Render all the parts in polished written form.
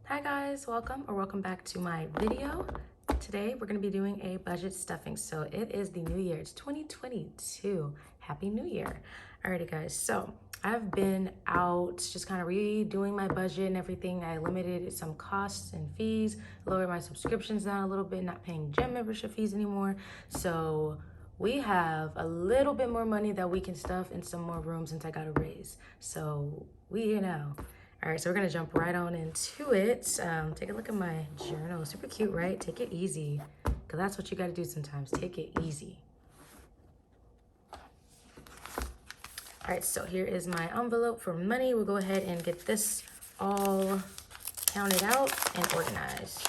Hi guys, welcome back to my video. Today we're going to be doing a budget stuffing. So it is the new year, it's 2022. Happy New Year. Alrighty guys, so I've been out just kind of redoing my budget and everything. I limited some costs and fees, lowered my subscriptions down a little bit, not paying gym membership fees anymore. So we have a little bit more money that we can stuff in some more rooms since I got a raise. So we here now. All right, so we're gonna jump right on into it. Take a look at my journal. Super cute, right? Take it easy, because that's what you gotta do sometimes. Take it easy. All right, so here is my envelope for money. We'll go ahead and get this all counted out and organized.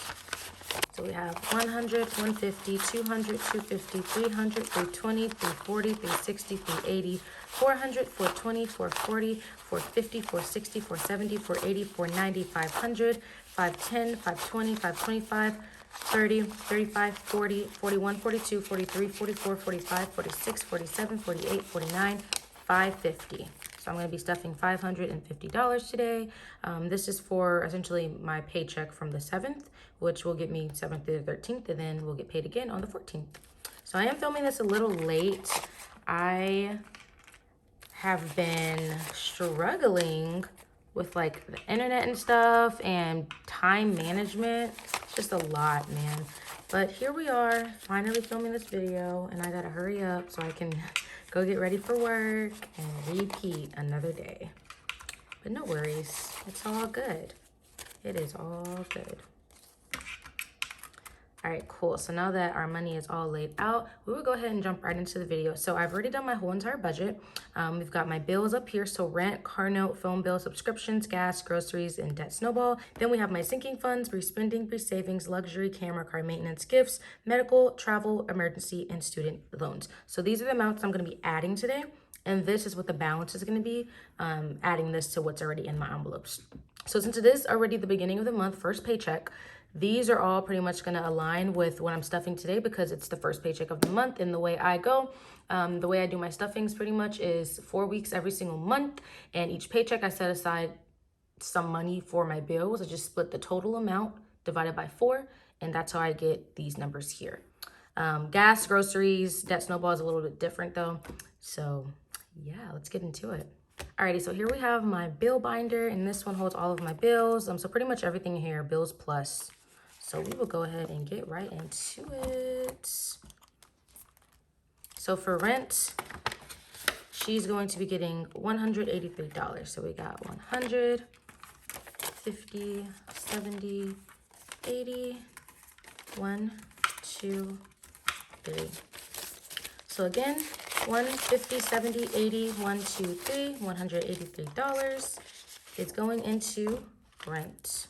So we have 100, 150, 200, 250, 300, 320, 340, 360, 380, 400, 420, 440, 450, 460, 470, 480, 490, 500, 510, 520, 525, 30, 35, 40, 41, 42, 43, 44, 45, 46, 47, 48, 49, 550. So I'm going to be stuffing $550 today. This is for essentially my paycheck from the 7th, which will get me 7th to the 13th, and then we'll get paid again on the 14th. So I am filming this a little late. I have been struggling with like the internet and stuff and time management. It's just a lot, man. But here we are, finally filming this video, and I gotta hurry up so I can go get ready for work and repeat another day. But no worries, it's all good. It is all good. All right, cool. So now that our money is all laid out, we will go ahead and jump right into the video. So I've already done my whole entire budget. We've got my bills up here. So rent, car note, phone bill, subscriptions, gas, groceries, and debt snowball. Then we have my sinking funds, pre-spending, pre-savings, luxury, camera, car maintenance, gifts, medical, travel, emergency, and student loans. So these are the amounts I'm going to be adding today. And this is what the balance is going to be, adding this to what's already in my envelopes. So since it is already the beginning of the month, first paycheck, these are all pretty much going to align with what I'm stuffing today because it's the first paycheck of the month. And the way I go, the way I do my stuffings pretty much is 4 weeks every single month. And each paycheck I set aside some money for my bills. I just split the total amount divided by 4. And that's how I get these numbers here. Gas, groceries, debt snowball is a little bit different though. So yeah, let's get into it. Alrighty, so here we have my bill binder, and this one holds all of my bills. So pretty much everything here, bills plus. So we will go ahead and get right into it. So for rent, she's going to be getting $183. So we got 100, 50, 70, 80, 1, 2, 3. So again, 150, 70, 80, 1, 2, 3, $183 is going into rent.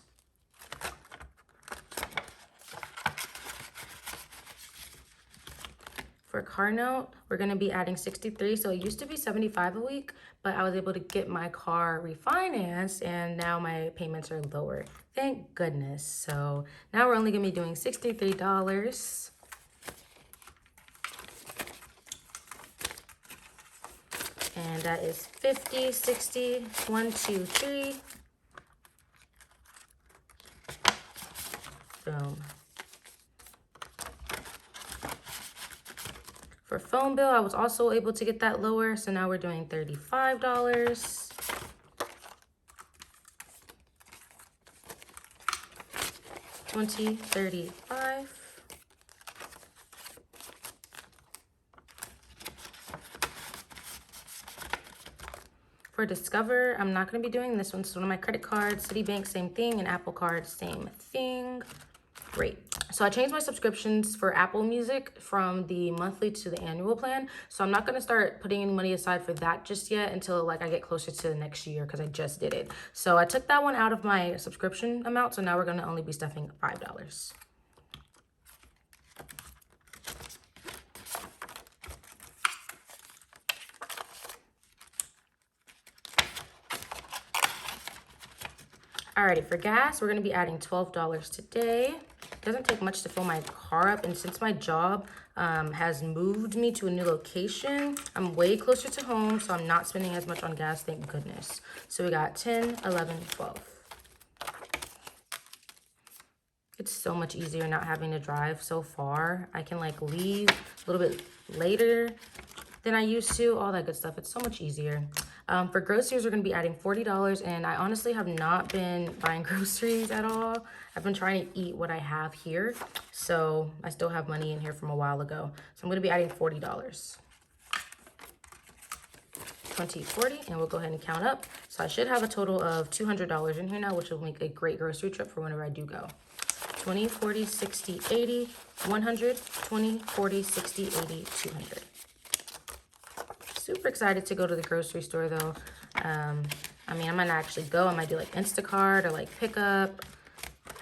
For car note, we're going to be adding 63. So it used to be 75 a week, but I was able to get my car refinanced and now my payments are lower. Thank goodness. So now we're only going to be doing $63. And that is 50, 60, 1, 2, 3. Boom. For phone bill, I was also able to get that lower. So now we're doing $35. $20, $35. For Discover, I'm not going to be doing this one. So one of my credit cards, Citibank, same thing, and Apple Card, same thing. Great. So I changed my subscriptions for Apple Music from the monthly to the annual plan. So I'm not going to start putting any money aside for that just yet until like I get closer to the next year because I just did it. So I took that one out of my subscription amount. So now we're going to only be stuffing $5. Alrighty, for gas, we're gonna be adding $12 today. It doesn't take much to fill my car up, and since my job has moved me to a new location, I'm way closer to home, so I'm not spending as much on gas, thank goodness. So we got 10, 11, 12. It's so much easier not having to drive so far. I can like leave a little bit later than I used to, all that good stuff. It's so much easier. For groceries, we're gonna be adding $40, and I honestly have not been buying groceries at all. I've been trying to eat what I have here, so I still have money in here from a while ago. So I'm gonna be adding $40. 20, 40, and we'll go ahead and count up. So I should have a total of $200 in here now, which will make a great grocery trip for whenever I do go. 20, 40, 60, 80, 100, 20, 40, 60, 80, 200. Super excited to go to the grocery store though. I mean, I might not actually go. I might do like Instacart or like pickup.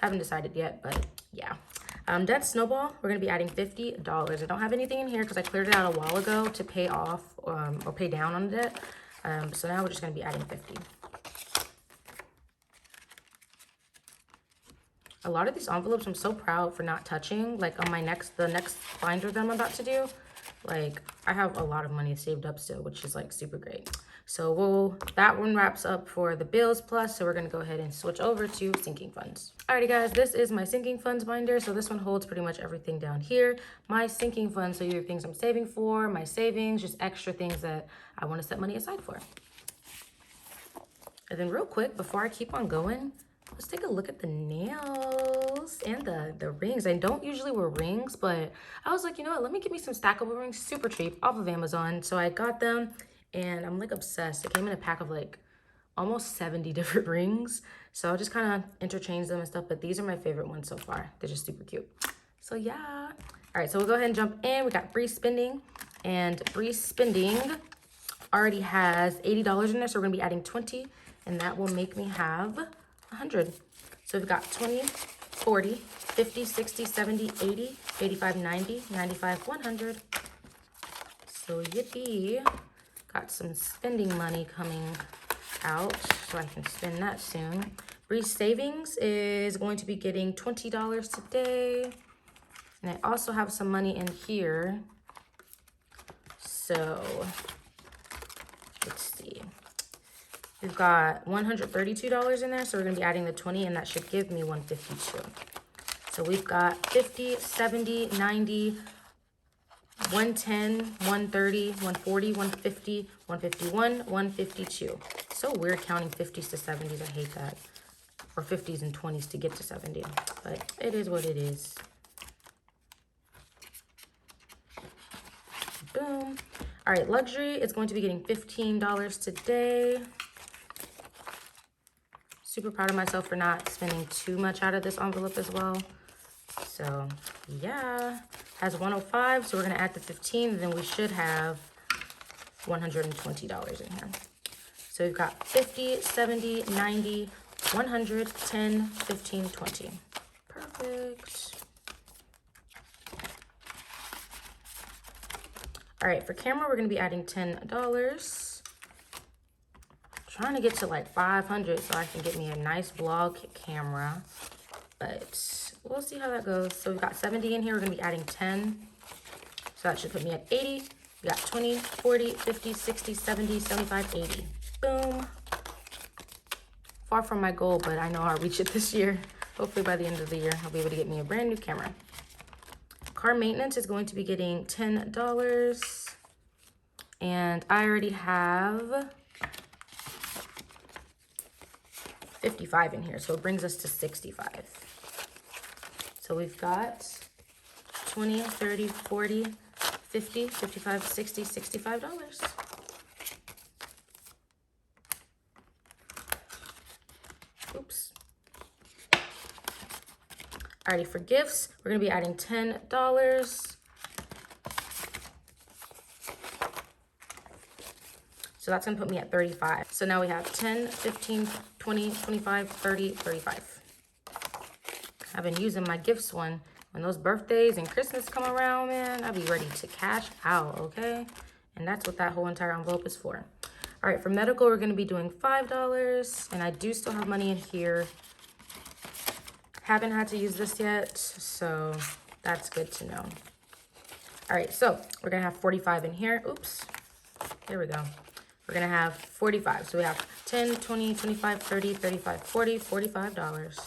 Haven't decided yet, but yeah. Debt snowball, we're gonna be adding $50. I don't have anything in here because I cleared it out a while ago to pay off or pay down on the debt. So now we're just gonna be adding 50. A lot of these envelopes I'm so proud for not touching. Like on the next binder that I'm about to do, like I have a lot of money saved up still, which is like super great. So that one wraps up for the bills plus, so we're gonna go ahead and switch over to sinking funds. Alrighty guys, this is my sinking funds binder. So this one holds pretty much everything down here. My sinking funds, so either things I'm saving for, my savings, just extra things that I wanna set money aside for. And then real quick, before I keep on going, let's take a look at the nails and the rings. I don't usually wear rings, but I was like, you know what, let me get me some stackable rings, super cheap, off of Amazon. So I got them. And I'm like obsessed. It came in a pack of like almost 70 different rings. So I'll just kind of interchange them and stuff. But these are my favorite ones so far. They're just super cute. So yeah. All right, so we'll go ahead and jump in. We got Bri Spending. And Bri Spending already has $80 in there. So we're going to be adding 20. And that will make me have 100. So we've got 20, 40, 50, 60, 70, 80, 85, 90, 95, 100. So yippee. Got some spending money coming out, so I can spend that soon. Bri Savings is going to be getting $20 today. And I also have some money in here. So, let's see. We've got $132 in there, so we're going to be adding the 20, and that should give me 152. So we've got 50, 70, 90, 110, 130, 140, 150, 151, 152. So weird counting 50s to 70s. I hate that. Or 50s and 20s to get to 70. But it is what it is. Boom. All right, luxury is going to be getting $15 today. Super proud of myself for not spending too much out of this envelope as well. So yeah, has 105, so we're gonna add the 15, and then we should have $120 in here. So we've got 50, 70, 90, 100, 10, 15, 20. Perfect. All right, for camera, we're gonna be adding $10. Trying to get to like 500 so I can get me a nice vlog camera, but we'll see how that goes. So we've got 70 in here. We're gonna be adding 10. So that should put me at 80. We got 20, 40, 50, 60, 70, 75, 80. Boom. Far from my goal, but I know I'll reach it this year. Hopefully by the end of the year, I'll be able to get me a brand new camera. Car maintenance is going to be getting $10. And I already have 55 in here, so it brings us to 65. So we've got 20, 30, 40, 50, 55, 60, $65. Oops. Alrighty, for gifts, we're gonna be adding $10. So that's gonna put me at 35. So now we have 10, 15, 20, 25, 30, 35. I've been using my gifts one. When those birthdays and Christmas come around, man, I'll be ready to cash out, okay? And that's what that whole entire envelope is for. All right, for medical, we're gonna be doing $5. And I do still have money in here. Haven't had to use this yet, so that's good to know. All right, so we're gonna have 45 in here. Oops, there we go. We're gonna have 45. So we have 10, 20, 25, 30, 35, 40, $45.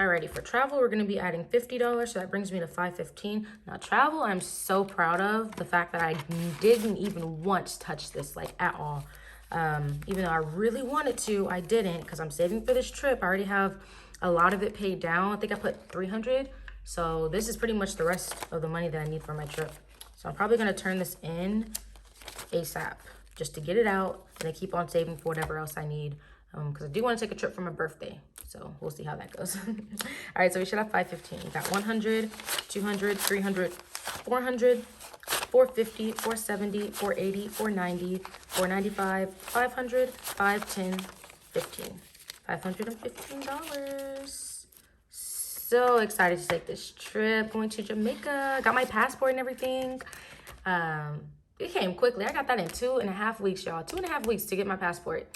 Alrighty, for travel, we're gonna be adding $50, so that brings me to $515. Now travel, I'm so proud of the fact that I didn't even once touch this, like at all. Even though I really wanted to, I didn't, because I'm saving for this trip. I already have a lot of it paid down. I think I put 300. So this is pretty much the rest of the money that I need for my trip. So I'm probably gonna turn this in ASAP just to get it out and then keep on saving for whatever else I need. Because I do want to take a trip for my birthday. So we'll see how that goes. All right, so we should have 515. We got 100, 200, 300, 400, 450, 470, 480, 490, 495, 500, 510, 15. $515. So excited to take this trip, going to Jamaica. Got my passport and everything. It came quickly. I got that in 2.5 weeks, y'all. 2.5 weeks to get my passport.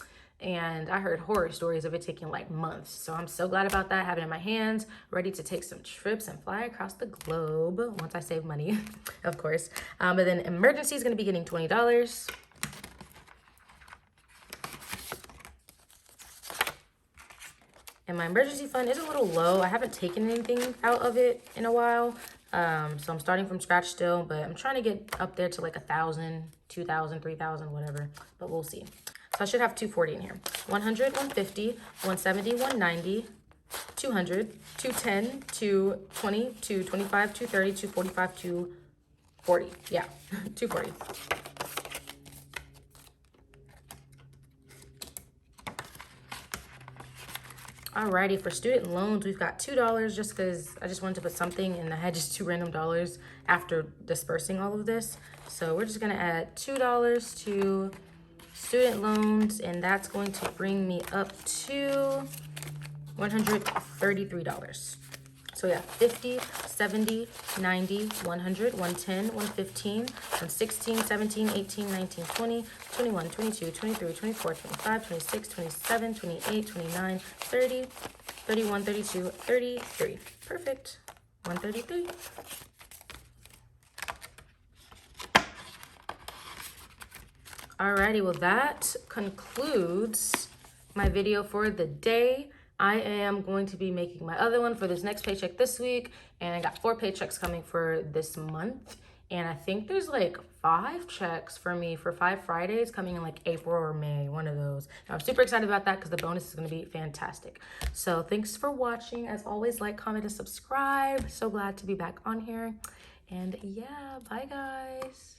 And I heard horror stories of it taking like months. So I'm so glad about that. Have it in my hands, ready to take some trips and fly across the globe once I save money, of course. But then emergency is going to be getting $20. And my emergency fund is a little low. I haven't taken anything out of it in a while. So I'm starting from scratch still, but I'm trying to get up there to like 1,000, 2,000, 3,000, whatever. But we'll see. So I should have 240 in here. 100, 150, 170, 190, 200, 210, 220, 225, 230, 245, 240. Yeah, 240. Alrighty, for student loans, we've got $2 just because I just wanted to put something and I had just 2 random dollars after dispersing all of this. So we're just gonna add $2 to student loans, and that's going to bring me up to $133. So yeah, 50, 70, 90, 100, 110, 115, 116, 17, 18, 19, 20, 21, 22, 23, 24, 25, 26, 27, 28, 29, 30, 31, 32, 33. Perfect. 133. Alrighty, well that concludes my video for the day. I am going to be making my other one for this next paycheck this week, and I got 4 paychecks coming for this month. And I think there's like 5 checks for me for 5 Fridays coming in like April or May, one of those. And I'm super excited about that because the bonus is going to be fantastic. So thanks for watching. As always, like, comment, and subscribe. So glad to be back on here. And yeah, bye guys.